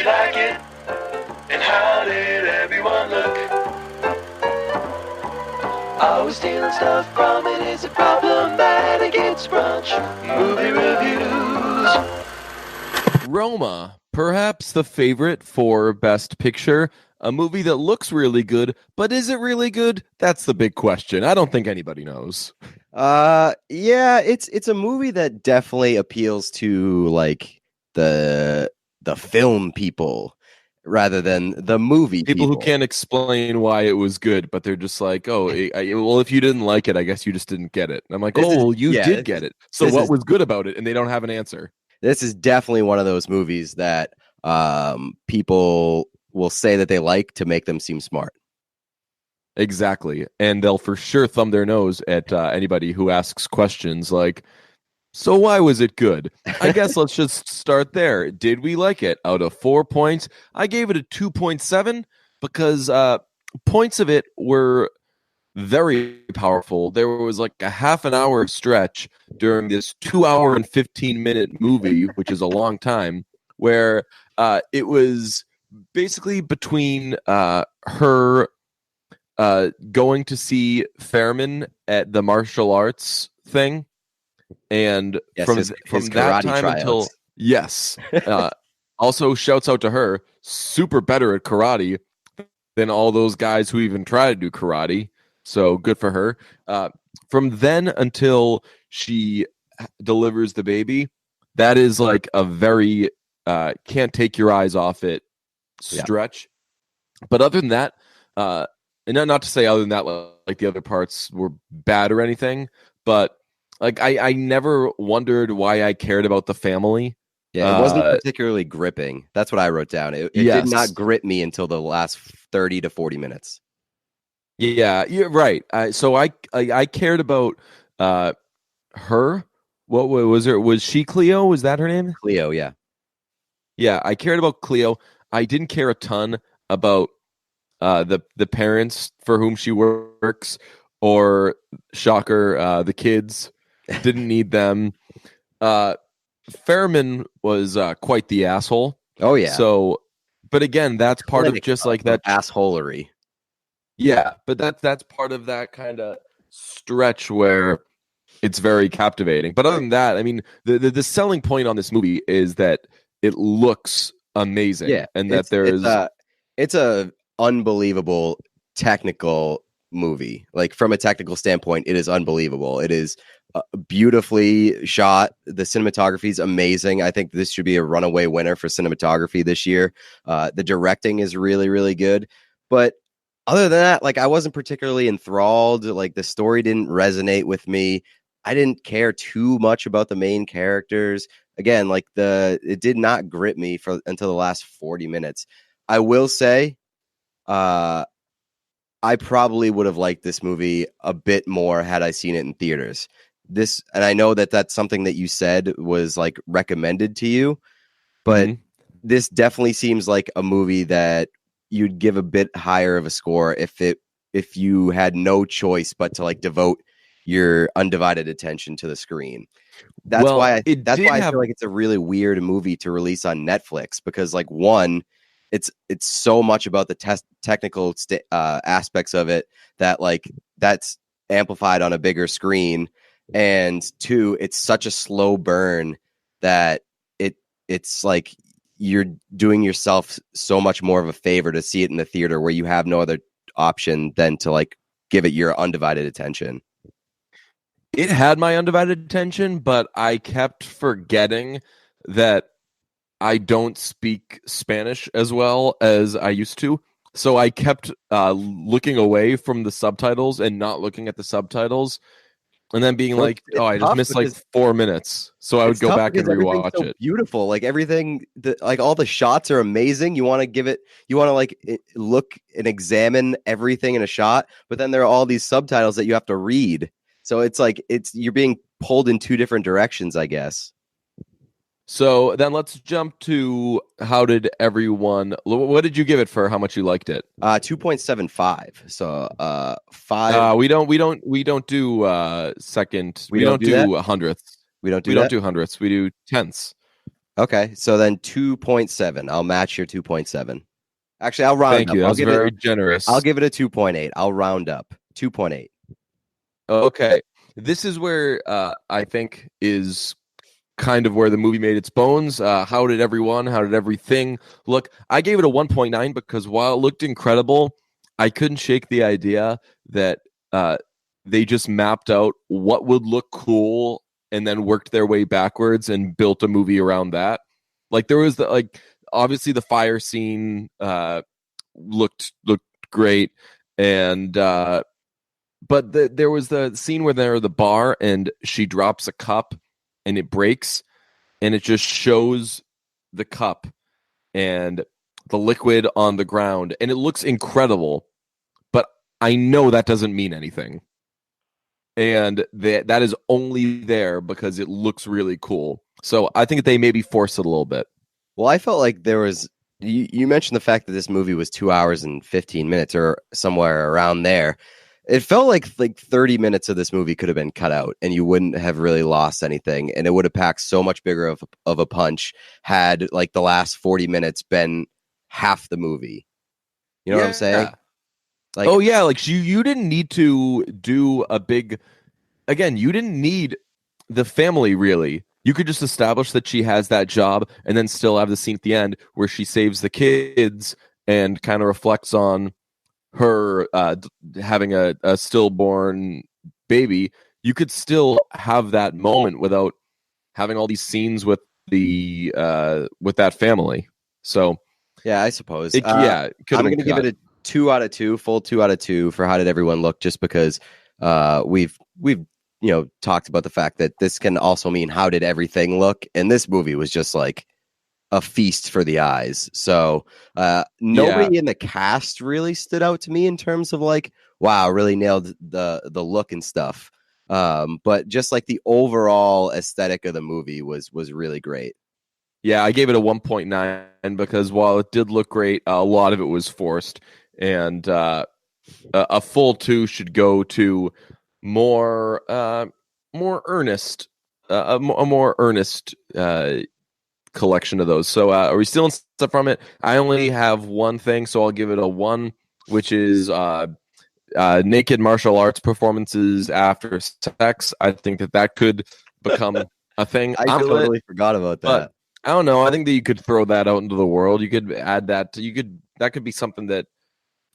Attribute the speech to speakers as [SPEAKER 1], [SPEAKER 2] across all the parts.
[SPEAKER 1] like it? And how did everyone look? Are we stealing stuff from it? Is it problematic? It's brunch movie reviews.
[SPEAKER 2] Roma, perhaps the favorite for Best Picture. A movie that looks really good, but is it really good? That's the big question. I don't think anybody knows.
[SPEAKER 3] Yeah, it's a movie that definitely appeals to like the film people rather than the movie
[SPEAKER 2] People who can't explain why it was good, but they're just like, oh, well, if you didn't like it, I guess you just didn't get it. And I'm like, well, you did get it. So what was good about it? And they don't have an answer.
[SPEAKER 3] This is definitely one of those movies that people will say that they like to make them seem smart.
[SPEAKER 2] Exactly. And they'll for sure thumb their nose at anybody who asks questions like, so why was it good? I guess let's just start there. Did we like it? Out of 4 points, I gave it a 2.7 because points of it were very powerful. There was like a half an hour stretch during this 2 hour and 15-minute movie, which is a long time, where it was basically between her going to see Fairman at the martial arts thing, and from that time until also shouts out to her, super better at karate than all those guys who even try to do karate. So good for her. From then until she delivers the baby, that is like a very can't take your eyes off it stretch. But other than that, and not to say other than that, like the other parts were bad or anything, but like I never wondered why I cared about the family.
[SPEAKER 3] Yeah, it wasn't particularly gripping. That's what I wrote down. It did not grip me until the last 30 to 40 minutes.
[SPEAKER 2] Yeah, you're right. So I cared about her. What was her? Was she Cleo? Was that her name?
[SPEAKER 3] Cleo, yeah.
[SPEAKER 2] Yeah, I cared about Cleo. I didn't care a ton about the parents for whom she works, or shocker, the kids. Didn't need them. Fairman was quite the asshole.
[SPEAKER 3] Oh yeah.
[SPEAKER 2] So, but again, that's part of just like that
[SPEAKER 3] assholery.
[SPEAKER 2] Yeah, but that's part of that kind of stretch where it's very captivating. But other than that, I mean, the selling point on this movie is that it looks amazing, and that
[SPEAKER 3] it's a unbelievable technical movie. Like from a technical standpoint, it is unbelievable. It is beautifully shot. The cinematography is amazing. I think this should be a runaway winner for cinematography this year. The directing is really, really good. But other than that, like I wasn't particularly enthralled. Like the story didn't resonate with me. I didn't care too much about the main characters. Again, like it did not grip me until the last 40 minutes. I will say, I probably would have liked this movie a bit more had I seen it in theaters. And I know that that's something that you said was like recommended to you, but this definitely seems like a movie that you'd give a bit higher of a score if you had no choice but to like devote your undivided attention to the screen. That's why I feel like it's a really weird movie to release on Netflix, because like one, it's so much about the technical aspects of it that like that's amplified on a bigger screen, and two, it's such a slow burn that it's like you're doing yourself so much more of a favor to see it in the theater where you have no other option than to like give it your undivided attention.
[SPEAKER 2] It had my undivided attention, but I kept forgetting that I don't speak Spanish as well as I used to. So I kept looking away from the subtitles and not looking at the subtitles, and then being like, "Oh, I just missed like 4 minutes." So I would go back and rewatch it.
[SPEAKER 3] Beautiful, like everything, like all the shots are amazing. You want to like look and examine everything in a shot, but then there are all these subtitles that you have to read. So it's like you're being pulled in two different directions, I guess.
[SPEAKER 2] So then let's jump to how did everyone? What did you give it for how much you liked it?
[SPEAKER 3] 2.75. So 5.
[SPEAKER 2] We don't do second. We don't do hundredths.
[SPEAKER 3] We don't do
[SPEAKER 2] hundredths. We do tenths.
[SPEAKER 3] Okay, so then 2.7. I'll match your 2.7. Actually, I'll round
[SPEAKER 2] Thank
[SPEAKER 3] up.
[SPEAKER 2] you. That was very generous.
[SPEAKER 3] I'll give it a 2.8. I'll round up. 2.8.
[SPEAKER 2] Okay. This is where I think is kind of where the movie made its bones. How did everything look? I gave it a 1.9 because while it looked incredible, I couldn't shake the idea that they just mapped out what would look cool and then worked their way backwards and built a movie around that. Like there was obviously the fire scene looked great, and but there was the scene where they're at the bar and she drops a cup and it breaks and it just shows the cup and the liquid on the ground and it looks incredible, but I know that doesn't mean anything. And that is only there because it looks really cool. So I think they maybe forced it a little bit.
[SPEAKER 3] Well, I felt like there was you mentioned the fact that this movie was 2 hours and 15 minutes or somewhere around there. It felt like 30 minutes of this movie could have been cut out and you wouldn't have really lost anything. And it would have packed so much bigger of a punch had like the last 40 minutes been half the movie. You know what I'm saying?
[SPEAKER 2] Like, oh yeah, like you didn't need to do a big. Again, you didn't need the family really. You could just establish that she has that job, and then still have the scene at the end where she saves the kids and kind of reflects on her having a stillborn baby. You could still have that moment without having all these scenes with that family. So
[SPEAKER 3] yeah, I suppose.
[SPEAKER 2] I'm
[SPEAKER 3] going to give it a 2 out of 2, full 2 out of 2 for how did everyone look, just because we've talked about the fact that this can also mean how did everything look, and this movie was just like a feast for the eyes. So nobody in the cast really stood out to me in terms of like, wow, really nailed the look and stuff. But just like the overall aesthetic of the movie was really great.
[SPEAKER 2] Yeah, I gave it a 1.9 because while it did look great, a lot of it was forced, and a full 2 should go to more earnest, a more earnest collection of those. So are we stealing stuff from it? I only have one thing, so I'll give it a 1, which is naked martial arts performances after sex. I think that could become a thing.
[SPEAKER 3] I totally forgot about that.
[SPEAKER 2] I don't know. I think that you could throw that out into the world. You could add that. That could be something that,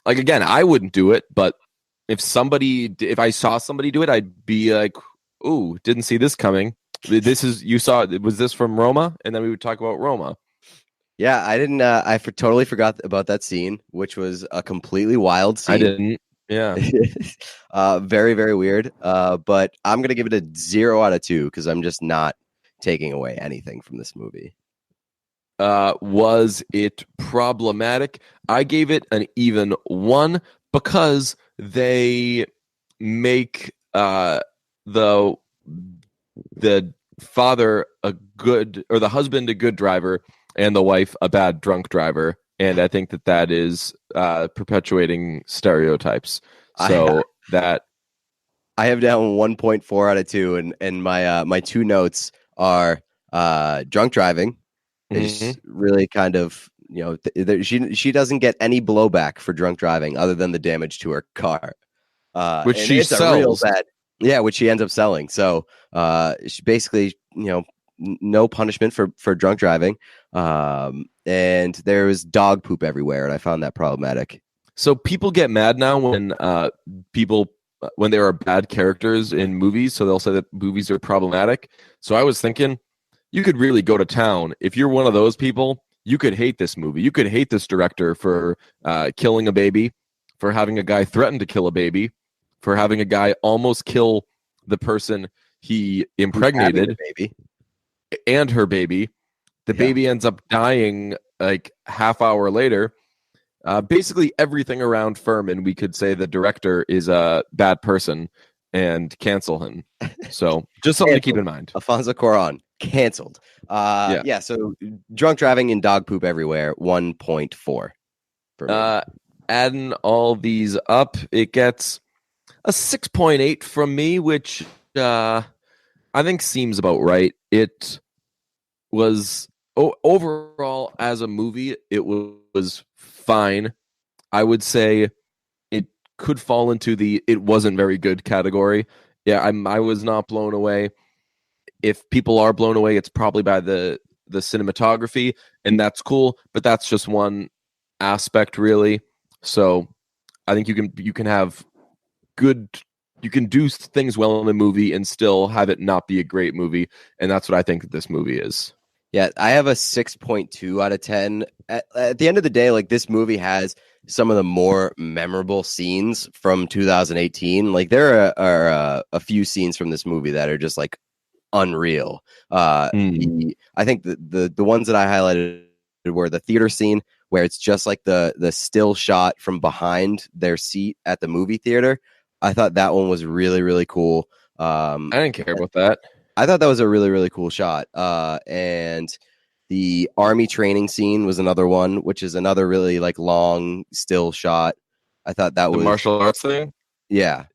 [SPEAKER 2] like, again, I wouldn't do it, but if I saw somebody do it, I'd be like, "Ooh, didn't see this coming." Was this from Roma? And then we would talk about Roma.
[SPEAKER 3] Yeah, I didn't. I totally forgot about that scene, which was a completely wild scene.
[SPEAKER 2] I didn't. Yeah.
[SPEAKER 3] Very, very weird. But I'm gonna give it a 0 out of 2 because I'm just not taking away anything from this movie.
[SPEAKER 2] Was it problematic? I gave it an even 1 because they make the father a good, or the husband a good driver and the wife a bad drunk driver, and I think that is perpetuating stereotypes. So that
[SPEAKER 3] I have down 1.4 out of 2, and my 2 notes are drunk driving. Is really kind of, she doesn't get any blowback for drunk driving other than the damage to her car,
[SPEAKER 2] which she sells.
[SPEAKER 3] Which she ends up selling. So she basically, no punishment for drunk driving. And there's dog poop everywhere, and I found that problematic.
[SPEAKER 2] So people get mad now when when there are bad characters in movies, so they'll say that movies are problematic. So I was thinking, you could really go to town. If you're one of those people, you could hate this movie. You could hate this director for killing a baby, for having a guy threaten to kill a baby, for having a guy almost kill the person he impregnated and her baby. The baby ends up dying like half hour later. Basically everything around Furman, we could say the director is a bad person and cancel him. So just something to keep in mind.
[SPEAKER 3] Alfonso Cuaron, canceled. So drunk driving and dog poop everywhere, 1.4 for me.
[SPEAKER 2] Adding all these up, it gets a 6.8 from me, which I think seems about right. It was overall, as a movie, it was fine. I would say it could fall into the "it wasn't very good" category. Yeah, I was not blown away. If people are blown away, it's probably by the cinematography, and that's cool. But that's just one aspect, really. So I think you can have good. You can do things well in a movie and still have it not be a great movie, and that's what I think this movie is.
[SPEAKER 3] Yeah, I have a 6.2 out of 10. At the end of the day, like, this movie has some of the more memorable scenes from 2018. Like, there are a few scenes from this movie that are just like unreal. I think the ones that I highlighted were the theater scene where it's just like the still shot from behind their seat at the movie theater. I thought that one was really, really cool.
[SPEAKER 2] I didn't care about that.
[SPEAKER 3] I thought that was a really, really cool shot. And the army training scene was another one, which is another really like long still shot. I thought that
[SPEAKER 2] The
[SPEAKER 3] was
[SPEAKER 2] martial arts thing.
[SPEAKER 3] yeah,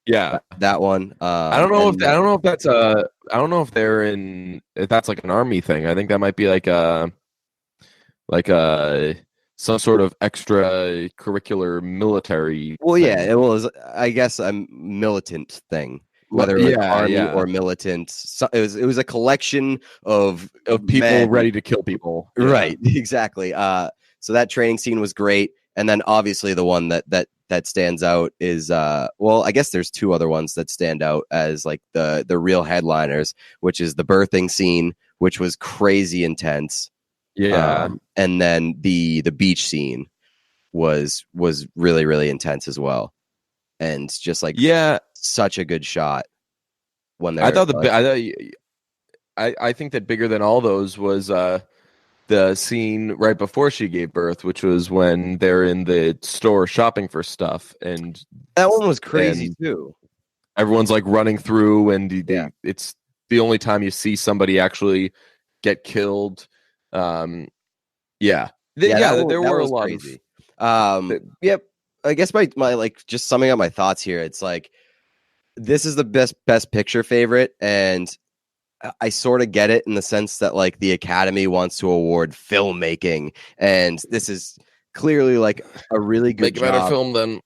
[SPEAKER 2] Yeah,
[SPEAKER 3] that one.
[SPEAKER 2] I don't know if that's I don't know if that's like an army thing. I think that might be like a some sort of extracurricular military.
[SPEAKER 3] Well,
[SPEAKER 2] thing.
[SPEAKER 3] yeah, it was, I guess, a militant thing, whether it was army or militant. So it was a collection of
[SPEAKER 2] people
[SPEAKER 3] men.
[SPEAKER 2] ready to kill people.
[SPEAKER 3] Right, exactly. So that training scene was great, and then obviously the one that stands out is well, I guess there's two other ones that stand out as like the real headliners, which is the birthing scene, which was crazy intense.
[SPEAKER 2] Yeah.
[SPEAKER 3] And then the beach scene was really, really intense as well, and just like such a good shot when they're.
[SPEAKER 2] I think that bigger than all those was the scene right before she gave birth, which was when they're in the store shopping for stuff, and
[SPEAKER 3] that one was crazy too.
[SPEAKER 2] Everyone's like running through, and it's the only time you see somebody actually get killed. There were a lot
[SPEAKER 3] crazy. Yep. I guess my like, just summing up my thoughts here, it's like this is the best picture favorite, and I sort of get it in the sense that like the Academy wants to award filmmaking, and this is clearly like a really good job.
[SPEAKER 2] Make a better film than.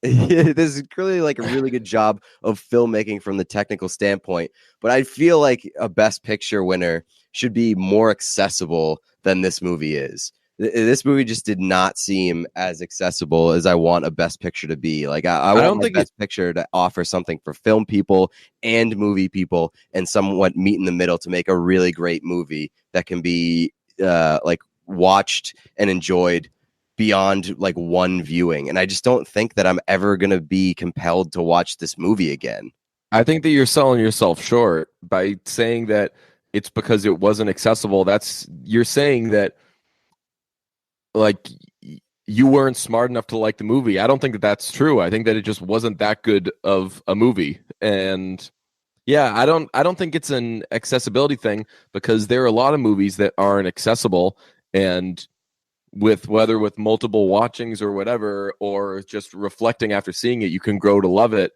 [SPEAKER 3] This is clearly like a really good job of filmmaking from the technical standpoint, but I feel like a Best Picture winner should be more accessible than this movie is. This movie just did not seem as accessible as I want a Best Picture to be. Like I want my Best Picture to offer something for film people and movie people, and somewhat meet in the middle to make a really great movie that can be like watched and enjoyed beyond like one viewing. And I just don't think that I'm ever going to be compelled to watch this movie again.
[SPEAKER 2] I think that you're selling yourself short by saying that it's because it wasn't accessible. You're saying that like you weren't smart enough to like the movie. I don't think that that's true. I think that it just wasn't that good of a movie. And yeah, I don't think it's an accessibility thing, because there are a lot of movies that aren't accessible, and whether with multiple watchings or whatever, or just reflecting after seeing it, you can grow to love it.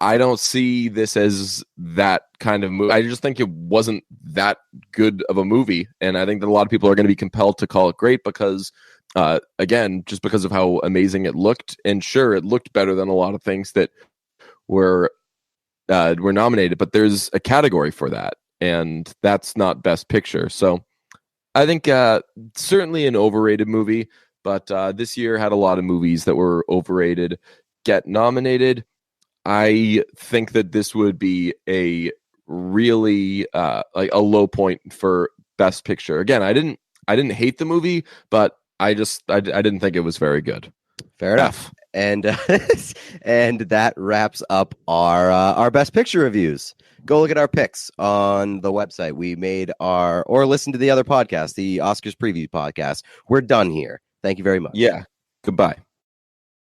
[SPEAKER 2] I don't see this as that kind of movie. I just think it wasn't that good of a movie, and I think that a lot of people are going to be compelled to call it great because, again, just because of how amazing it looked. And sure, it looked better than a lot of things that were nominated, but there's a category for that, and that's not Best Picture. So I think certainly an overrated movie, but this year had a lot of movies that were overrated get nominated. I think that this would be a really like a low point for Best Picture. Again, I didn't hate the movie, but I didn't think it was very good.
[SPEAKER 3] Fair enough. And and that wraps up our Best Picture reviews. Go look at our picks on the website. We made or listen to the other podcast, the Oscars preview podcast. We're done here. Thank you very much.
[SPEAKER 2] Yeah. Goodbye.